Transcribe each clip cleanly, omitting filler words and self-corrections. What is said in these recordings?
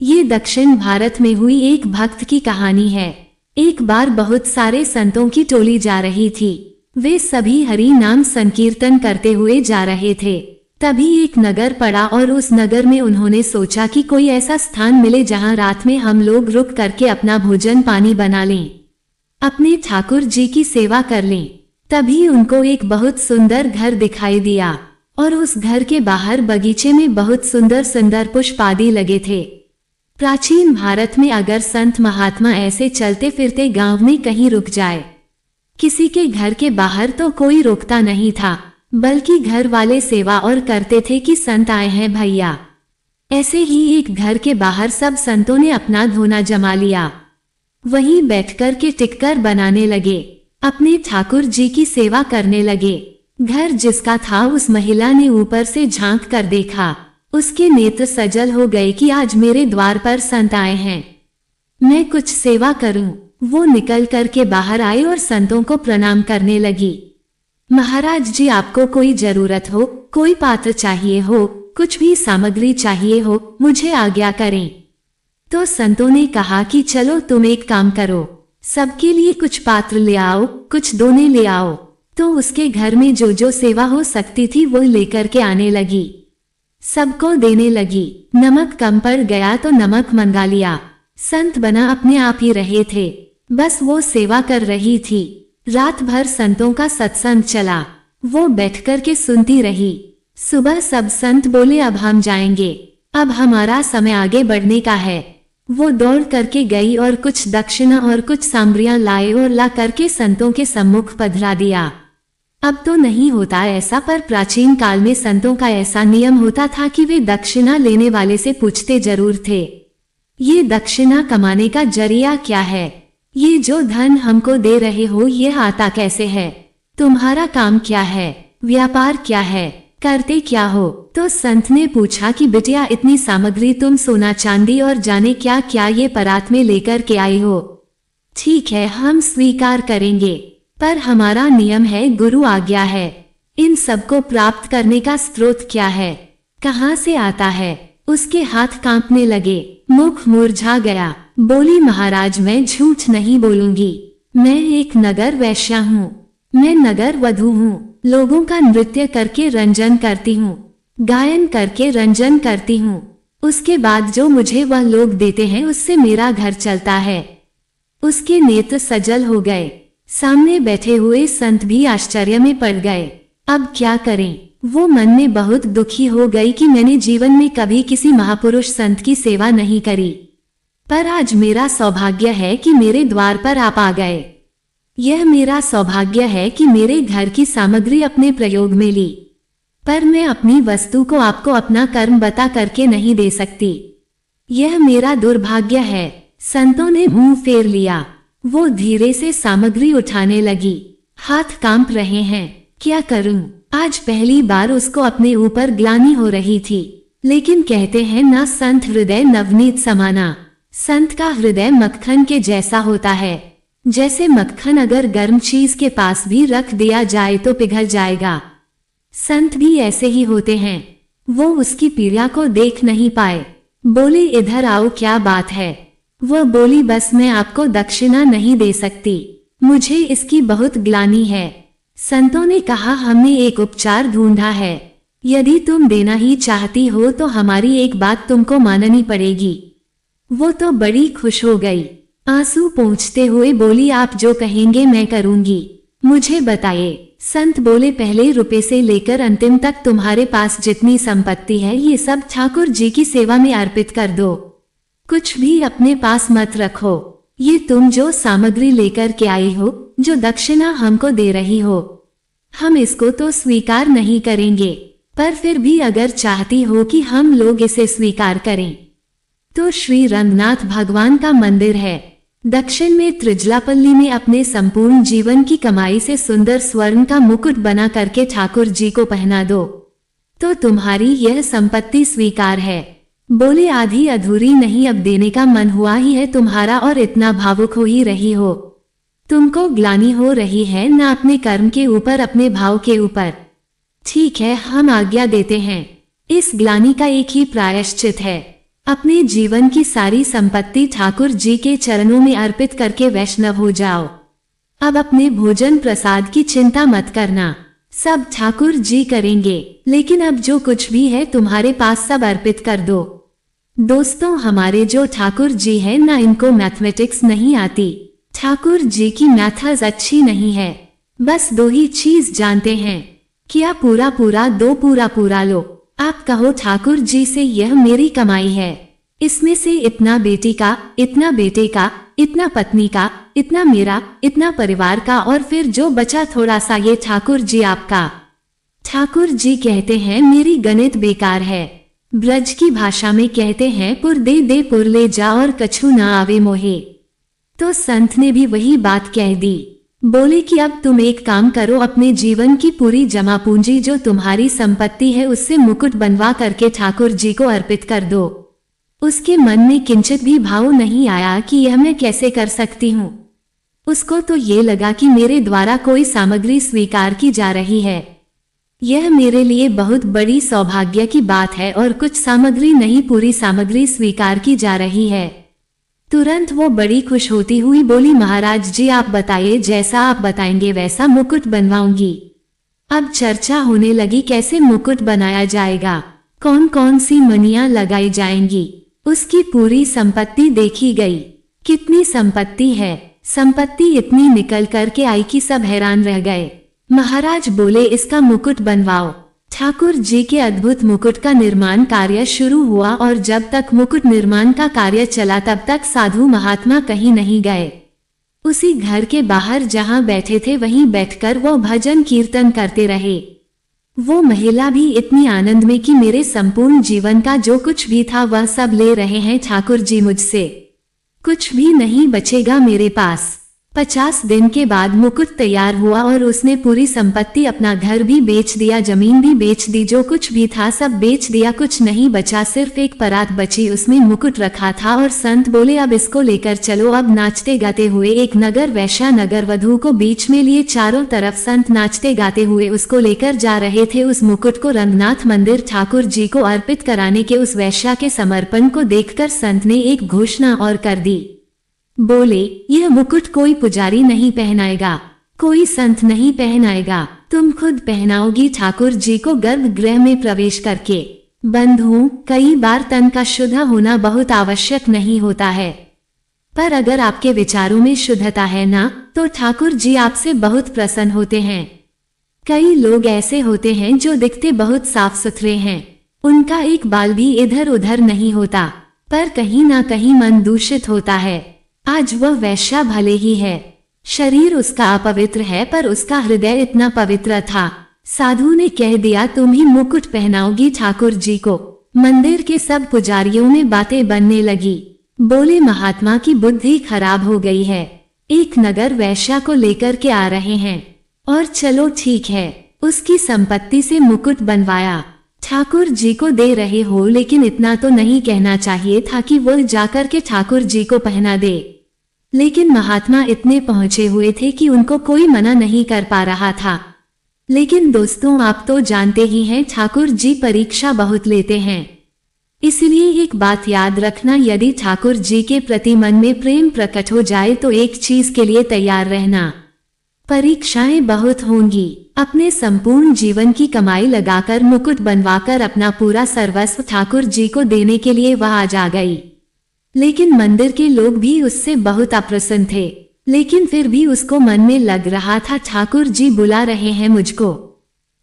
ये दक्षिण भारत में हुई एक भक्त की कहानी है। एक बार बहुत सारे संतों की टोली जा रही थी। वे सभी हरि नाम संकीर्तन करते हुए जा रहे थे। तभी एक नगर पड़ा और उस नगर में उन्होंने सोचा कि कोई ऐसा स्थान मिले जहां रात में हम लोग रुक करके अपना भोजन पानी बना लें, अपने ठाकुर जी की सेवा कर लें। तभी उनको एक बहुत सुंदर घर दिखाई दिया और उस घर के बाहर बगीचे में बहुत सुंदर सुंदर पुष्प आदि लगे थे। प्राचीन भारत में अगर संत महात्मा ऐसे चलते फिरते गांव में कहीं रुक जाए, किसी के घर के बाहर तो कोई रोकता नहीं था, बल्कि घर वाले सेवा और करते थे कि संत आए हैं भैया। ऐसे ही एक घर के बाहर सब संतों ने अपना धोना जमा लिया। वहीं बैठकर के टिक्कर बनाने लगे, अपने ठाकुर जी की सेवा करने लगे। घर जिसका था उस महिला ने ऊपर से झांक कर देखा। उसके नेत्र सजल हो गए कि आज मेरे द्वार पर संत आए हैं, मैं कुछ सेवा करूं। वो निकल करके बाहर आई और संतों को प्रणाम करने लगी। महाराज जी, आपको कोई जरूरत हो, कोई पात्र चाहिए हो, कुछ भी सामग्री चाहिए हो, मुझे आज्ञा करें। तो संतों ने कहा कि चलो तुम एक काम करो, सबके लिए कुछ पात्र ले आओ, कुछ दोने ले आओ। तो उसके घर में जो जो सेवा हो सकती थी वो लेकर के आने लगी, सबको देने लगी। नमक कम पड़ गया तो नमक मंगा लिया। संत बना अपने आप ही रहे थे, बस वो सेवा कर रही थी। रात भर संतों का सत्संग चला, वो बैठकर के सुनती रही। सुबह सब संत बोले अब हम जाएंगे, अब हमारा समय आगे बढ़ने का है। वो दौड़ करके गई और कुछ दक्षिणा और कुछ सामग्रियां लाए और ला करके संतों के सम्मुख पधरा दिया। अब तो नहीं होता ऐसा, पर प्राचीन काल में संतों का ऐसा नियम होता था कि वे दक्षिणा लेने वाले से पूछते जरूर थे, ये दक्षिणा कमाने का जरिया क्या है? ये जो धन हमको दे रहे हो ये आता कैसे है? तुम्हारा काम क्या है? व्यापार क्या है? करते क्या हो? तो संत ने पूछा कि बिटिया, इतनी सामग्री तुम सोना चांदी और जाने क्या क्या ये परात में लेकर के आई हो। ठीक है, हम स्वीकार करेंगे, पर हमारा नियम है, गुरु आज्ञा है। इन सबको प्राप्त करने का स्रोत क्या है, कहाँ से आता है? उसके हाथ कांपने लगे, मुख मुरझा गया। बोली, महाराज मैं झूठ नहीं बोलूंगी, मैं एक नगर वैश्या हूँ, मैं नगर वधू हूँ। लोगों का नृत्य करके रंजन करती हूँ, गायन करके रंजन करती हूँ। उसके बाद जो मुझे वह लोग देते हैं उससे मेरा घर चलता है। उसके नेत्र सजल हो गए। सामने बैठे हुए संत भी आश्चर्य में पड़ गए। अब क्या करें? वो मन में बहुत दुखी हो गई कि मैंने जीवन में कभी किसी महापुरुष संत की सेवा नहीं करी, पर आज मेरा सौभाग्य है कि मेरे द्वार पर आप आ गए। यह मेरा सौभाग्य है कि मेरे घर की सामग्री अपने प्रयोग में ली, पर मैं अपनी वस्तु को आपको अपना कर्म बता करके नहीं दे सकती। यह मेरा दुर्भाग्य है। संतों ने मुंह फेर लिया। वो धीरे से सामग्री उठाने लगी, हाथ कांप रहे हैं। क्या करूं? आज पहली बार उसको अपने ऊपर ग्लानि हो रही थी, लेकिन कहते हैं ना, संत हृदय नवनीत समाना। संत का हृदय मक्खन के जैसा होता है। जैसे मक्खन अगर गर्म चीज के पास भी रख दिया जाए तो पिघल जाएगा, संत भी ऐसे ही होते हैं। वो उसकी पीड़ा को देख नहीं पाए। बोले, इधर आओ, क्या बात है? वह बोली, बस मैं आपको दक्षिणा नहीं दे सकती, मुझे इसकी बहुत ग्लानि है। संतों ने कहा, हमने एक उपचार ढूंढा है, यदि तुम देना ही चाहती हो तो हमारी एक बात तुमको माननी पड़ेगी। वो तो बड़ी खुश हो गई, आंसू पोंछते हुए बोली, आप जो कहेंगे मैं करूंगी, मुझे बताइए। संत बोले, पहले रुपए से लेकर अंतिम तक तुम्हारे पास जितनी संपत्ति है ये सब ठाकुर जी की सेवा में अर्पित कर दो, कुछ भी अपने पास मत रखो। ये तुम जो सामग्री लेकर के आई हो, जो दक्षिणा हमको दे रही हो, हम इसको तो स्वीकार नहीं करेंगे, पर फिर भी अगर चाहती हो कि हम लोग इसे स्वीकार करें तो श्री रंगनाथ भगवान का मंदिर है दक्षिण में त्रिजलापल्ली में, अपने संपूर्ण जीवन की कमाई से सुंदर स्वर्ण का मुकुट बना करके ठाकुर जी को पहना दो, तो तुम्हारी यह संपत्ति स्वीकार है। बोले, आधी अधूरी नहीं, अब देने का मन हुआ ही है तुम्हारा और इतना भावुक हो ही रही हो। तुमको ग्लानि हो रही है ना अपने कर्म के ऊपर, अपने भाव के ऊपर। ठीक है, हम आज्ञा देते हैं। इस ग्लानि का एक ही प्रायश्चित है, अपने जीवन की सारी संपत्ति ठाकुर जी के चरणों में अर्पित करके वैष्णव हो जाओ। अब अपने भोजन प्रसाद की चिंता मत करना, सब ठाकुर जी करेंगे, लेकिन अब जो कुछ भी है तुम्हारे पास सब अर्पित कर दो। दोस्तों, हमारे जो ठाकुर जी हैं ना, इनको मैथमेटिक्स नहीं आती। ठाकुर जी की मैथ्स अच्छी नहीं है, बस दो ही चीज जानते हैं, क्या पूरा पूरा दो, पूरा पूरा लो। आप कहो ठाकुर जी से, यह मेरी कमाई है, इसमें से इतना बेटी का, इतना बेटे का, इतना पत्नी का, इतना मेरा, इतना परिवार का, और फिर जो बचा थोड़ा सा ये ठाकुर जी आपका। ठाकुर जी कहते हैं मेरी गणित बेकार है। ब्रज की भाषा में कहते हैं पुर दे दे पुर ले जा और कछु ना आवे मोहे। तो संत ने भी वही बात कह दी। बोले कि अब तुम एक काम करो, अपने जीवन की पूरी जमा पूंजी जो तुम्हारी संपत्ति है उससे मुकुट बनवा करके ठाकुर जी को अर्पित कर दो। उसके मन में किंचित भी भाव नहीं आया कि यह मैं कैसे कर सकती हूँ। उसको तो ये लगा कि मेरे द्वारा कोई सामग्री स्वीकार की जा रही है, यह मेरे लिए बहुत बड़ी सौभाग्य की बात है, और कुछ सामग्री नहीं, पूरी सामग्री स्वीकार की जा रही है। तुरंत वो बड़ी खुश होती हुई बोली, महाराज जी आप बताइए, जैसा आप बताएंगे वैसा मुकुट बनवाऊंगी। अब चर्चा होने लगी कैसे मुकुट बनाया जाएगा, कौन कौन सी मणियां लगाई जाएंगी। उसकी पूरी संपत्ति देखी गई, कितनी संपत्ति है, संपत्ति इतनी निकल करके आई कि सब हैरान रह गए। महाराज बोले इसका मुकुट बनवाओ। ठाकुर जी के अद्भुत मुकुट का निर्माण कार्य शुरू हुआ, और जब तक मुकुट निर्माण का कार्य चला तब तक साधु महात्मा कहीं नहीं गए। उसी घर के बाहर जहां बैठे थे वहीं बैठकर वो भजन कीर्तन करते रहे। वो महिला भी इतनी आनंद में कि मेरे संपूर्ण जीवन का जो कुछ भी था वह सब ले रहे हैं ठाकुर जी मुझसे, कुछ भी नहीं बचेगा मेरे पास। 50 दिन के बाद मुकुट तैयार हुआ और उसने पूरी संपत्ति, अपना घर भी बेच दिया, जमीन भी बेच दी, जो कुछ भी था सब बेच दिया, कुछ नहीं बचा, सिर्फ एक परात बची, उसमें मुकुट रखा था। और संत बोले अब इसको लेकर चलो। अब नाचते गाते हुए एक नगर वैश्या नगर वधू को बीच में लिए चारों तरफ संत नाचते गाते हुए उसको लेकर जा रहे थे। उस मुकुट को रंगनाथ मंदिर ठाकुर जी को अर्पित कराने के उस वैश्या के समर्पण को देखकर संत ने एक घोषणा और कर दी। बोले यह मुकुट कोई पुजारी नहीं पहनाएगा, कोई संत नहीं पहनाएगा, तुम खुद पहनाओगी ठाकुर जी को गर्भगृह में प्रवेश करके। बंधु, कई बार तन का शुद्ध होना बहुत आवश्यक नहीं होता है, पर अगर आपके विचारों में शुद्धता है ना, तो ठाकुर जी आपसे बहुत प्रसन्न होते हैं। कई लोग ऐसे होते हैं जो दिखते बहुत साफ सुथरे हैं, उनका एक बाल भी इधर उधर नहीं होता, पर कहीं ना कहीं मन दूषित होता है। आज वह वैश्या भले ही है, शरीर उसका अपवित्र है, पर उसका हृदय इतना पवित्र था। साधु ने कह दिया तुम ही मुकुट पहनाओगी ठाकुर जी को। मंदिर के सब पुजारियों में बातें बनने लगी। बोले महात्मा की बुद्धि खराब हो गई है, एक नगर वैश्या को लेकर के आ रहे हैं, और चलो ठीक है, उसकी संपत्ति से मुकुट बनवाया, ठाकुर जी को दे रहे हो, लेकिन इतना तो नहीं कहना चाहिए था कि वो जाकर के ठाकुर जी को पहना दे। लेकिन महात्मा इतने पहुंचे हुए थे कि उनको कोई मना नहीं कर पा रहा था। लेकिन दोस्तों, आप तो जानते ही हैं ठाकुर जी परीक्षा बहुत लेते हैं, इसलिए एक बात याद रखना, यदि ठाकुर जी के प्रति मन में प्रेम प्रकट हो जाए तो एक चीज के लिए तैयार रहना, परीक्षाएं बहुत होंगी। अपने संपूर्ण जीवन की कमाई लगाकर मुकुट बनवाकर अपना पूरा सर्वस्व ठाकुर जी को देने के लिए वह आज आ गई। लेकिन मंदिर के लोग भी उससे बहुत अप्रसन्न थे, लेकिन फिर भी उसको मन में लग रहा था ठाकुर जी बुला रहे हैं मुझको।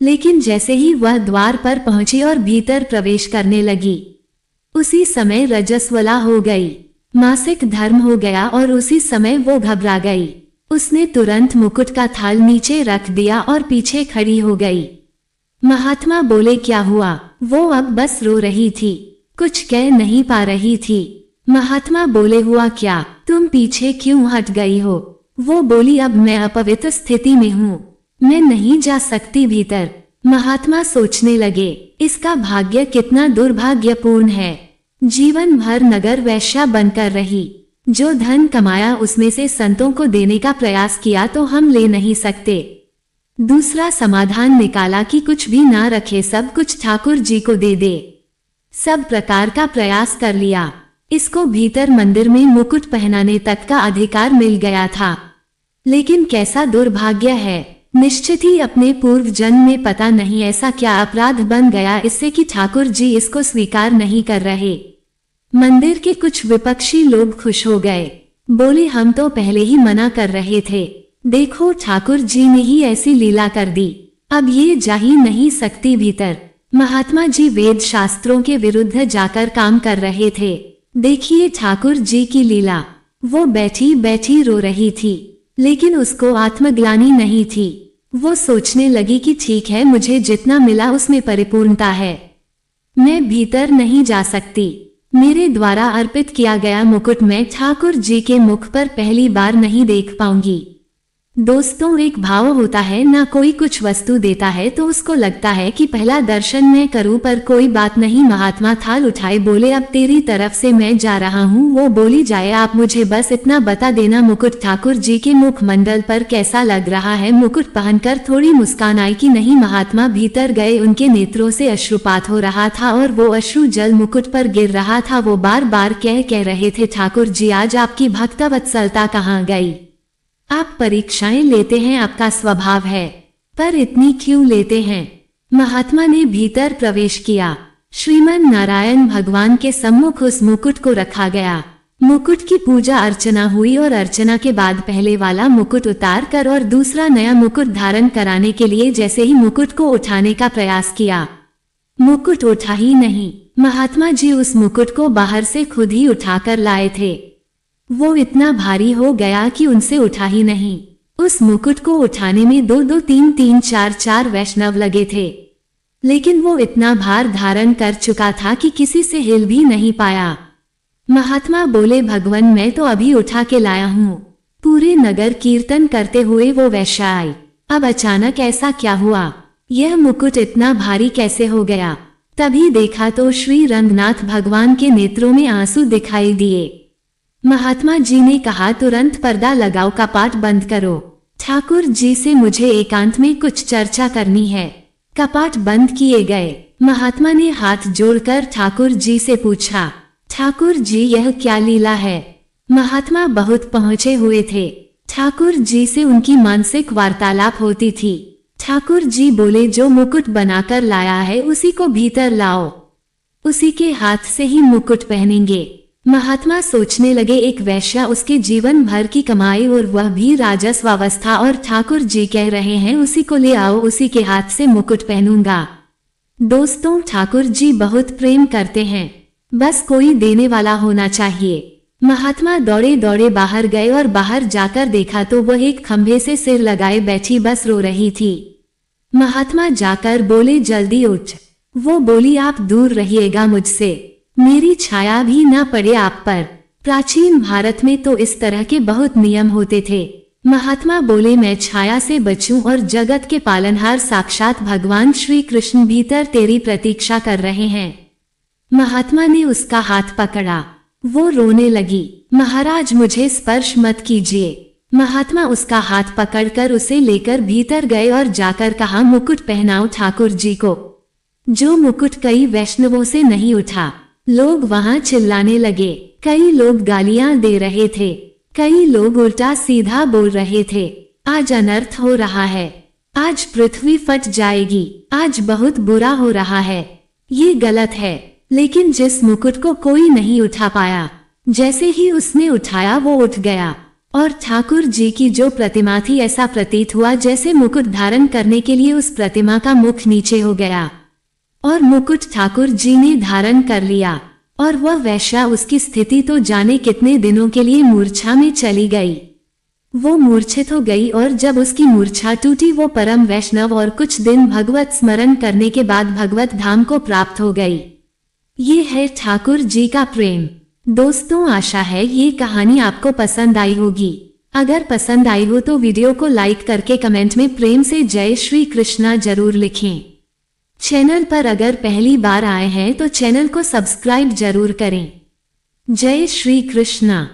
लेकिन जैसे ही वह द्वार पर पहुंची और भीतर प्रवेश करने लगी, उसी समय रजस्वला हो गई, मासिक धर्म हो गया, और उसी समय वो घबरा गई। उसने तुरंत मुकुट का थाल नीचे रख दिया और पीछे खड़ी हो गई। महात्मा बोले क्या हुआ? वो अब बस रो रही थी, कुछ कह नहीं पा रही थी। महात्मा बोले हुआ क्या, तुम पीछे क्यों हट गई हो? वो बोली अब मैं अपवित्र स्थिति में हूँ, मैं नहीं जा सकती भीतर। महात्मा सोचने लगे इसका भाग्य कितना दुर्भाग्यपूर्ण है, जीवन भर नगर वैश्या बनकर रही, जो धन कमाया उसमें से संतों को देने का प्रयास किया तो हम ले नहीं सकते। दूसरा समाधान निकाला कि कुछ भी ना रखे, सब कुछ ठाकुर जी को दे दे। सब प्रकार का प्रयास कर लिया। इसको भीतर मंदिर में मुकुट पहनाने तक का अधिकार मिल गया था। लेकिन कैसा दुर्भाग्य है, निश्चित ही अपने पूर्व जन्म में पता नहीं ऐसा क्या अपराध बन गया इससे कि ठाकुर जी इसको स्वीकार नहीं कर रहे। मंदिर के कुछ विपक्षी लोग खुश हो गए, बोले हम तो पहले ही मना कर रहे थे, देखो ठाकुर जी ने ही ऐसी लीला कर दी, अब ये जा ही नहीं सकती भीतर। महात्मा जी वेद शास्त्रों के विरुद्ध जाकर काम कर रहे थे। देखिए ठाकुर जी की लीला। वो बैठी बैठी रो रही थी, लेकिन उसको आत्मग्लानि नहीं थी। वो सोचने लगी कि ठीक है, मुझे जितना मिला उसमें परिपूर्णता है, मैं भीतर नहीं जा सकती। मेरे द्वारा अर्पित किया गया मुकुट मैं ठाकुर जी के मुख पर पहली बार नहीं देख पाऊंगी। दोस्तों, एक भाव होता है ना, कोई कुछ वस्तु देता है तो उसको लगता है कि पहला दर्शन मैं करूं, पर कोई बात नहीं। महात्मा थाल उठाए बोले अब तेरी तरफ से मैं जा रहा हूं। वो बोली जाए, आप मुझे बस इतना बता देना मुकुट ठाकुर जी के मुखमंडल पर कैसा लग रहा है। मुकुट पहनकर थोड़ी मुस्कान आई कि नहीं। महात्मा भीतर गए, उनके नेत्रों से अश्रुपात हो रहा था और वो अश्रु जल मुकुट पर गिर रहा था। वो बार बार कह रहे थे, ठाकुर जी आज आपकी भक्तवत्सलता कहाँ गई? आप परीक्षाएं लेते हैं, आपका स्वभाव है, पर इतनी क्यों लेते हैं? महात्मा ने भीतर प्रवेश किया। श्रीमन नारायण भगवान के सम्मुख उस मुकुट को रखा गया। मुकुट की पूजा अर्चना हुई और अर्चना के बाद पहले वाला मुकुट उतार कर और दूसरा नया मुकुट धारण कराने के लिए जैसे ही मुकुट को उठाने का प्रयास किया, मुकुट उठा ही नहीं। महात्मा जी उस मुकुट को बाहर से खुद ही उठाकर लाए थे। वो इतना भारी हो गया कि उनसे उठा ही नहीं। उस मुकुट को उठाने में 2-2, 3-3, 4-4 वैष्णव लगे थे, लेकिन वो इतना भार धारण कर चुका था कि किसी से हिल भी नहीं पाया। महात्मा बोले, भगवान मैं तो अभी उठा के लाया हूँ। पूरे नगर कीर्तन करते हुए वो वैश्या आई। अब अचानक ऐसा क्या हुआ? यह मुकुट इतना भारी कैसे हो गया? तभी देखा तो श्री रंगनाथ भगवान के नेत्रों में आंसू दिखाई दिए। महात्मा जी ने कहा, तुरंत पर्दा लगाओ, कपाट बंद करो, ठाकुर जी से मुझे एकांत में कुछ चर्चा करनी है। कपाट बंद किए गए। महात्मा ने हाथ जोड़कर ठाकुर जी से पूछा, ठाकुर जी यह क्या लीला है? महात्मा बहुत पहुंचे हुए थे। ठाकुर जी से उनकी मानसिक वार्तालाप होती थी। ठाकुर जी बोले, जो मुकुट बनाकर लाया है उसी को भीतर लाओ, उसी के हाथ से ही मुकुट पहनेंगे। महात्मा सोचने लगे, एक वैश्या, उसके जीवन भर की कमाई और वह भी राजस्व अवस्था, और ठाकुर जी कह रहे हैं उसी को ले आओ, उसी के हाथ से मुकुट पहनूंगा। दोस्तों, ठाकुर जी बहुत प्रेम करते हैं, बस कोई देने वाला होना चाहिए। महात्मा दौड़े दौड़े बाहर गए और बाहर जाकर देखा तो वह एक खंभे से सिर लगाए बैठी बस रो रही थी। महात्मा जाकर बोले, जल्दी उठ। वो बोली, आप दूर रहिएगा मुझसे, मेरी छाया भी न पड़े आप पर। प्राचीन भारत में तो इस तरह के बहुत नियम होते थे। महात्मा बोले, मैं छाया से बचूं और जगत के पालनहार साक्षात भगवान श्री कृष्ण भीतर तेरी प्रतीक्षा कर रहे हैं। महात्मा ने उसका हाथ पकड़ा। वो रोने लगी, महाराज मुझे स्पर्श मत कीजिए। महात्मा उसका हाथ पकड़कर उसे लेकर भीतर गए और जाकर कहा, मुकुट पहनाओ ठाकुर जी को। जो मुकुट कई वैष्णवों से नहीं उठा। लोग वहां चिल्लाने लगे, कई लोग गालियां दे रहे थे, कई लोग उल्टा सीधा बोल रहे थे। आज अनर्थ हो रहा है, आज पृथ्वी फट जाएगी, आज बहुत बुरा हो रहा है, ये गलत है। लेकिन जिस मुकुट को कोई नहीं उठा पाया, जैसे ही उसने उठाया वो उठ गया और ठाकुर जी की जो प्रतिमा थी, ऐसा प्रतीत हुआ जैसे मुकुट धारण करने के लिए उस प्रतिमा का मुख नीचे हो गया और मुकुट ठाकुर जी ने धारण कर लिया। और वह वैश्या, उसकी स्थिति तो जाने कितने दिनों के लिए मूर्छा में चली गई। वो मूर्छित हो गई और जब उसकी मूर्छा टूटी वो परम वैष्णव और कुछ दिन भगवत स्मरण करने के बाद भगवत धाम को प्राप्त हो गई। ये है ठाकुर जी का प्रेम। दोस्तों, आशा है ये कहानी आपको पसंद आई होगी। अगर पसंद आई हो तो वीडियो को लाइक करके कमेंट में प्रेम से जय श्री कृष्णा जरूर लिखें। चैनल पर अगर पहली बार आए हैं तो चैनल को सब्सक्राइब जरूर करें। जय श्री कृष्णा।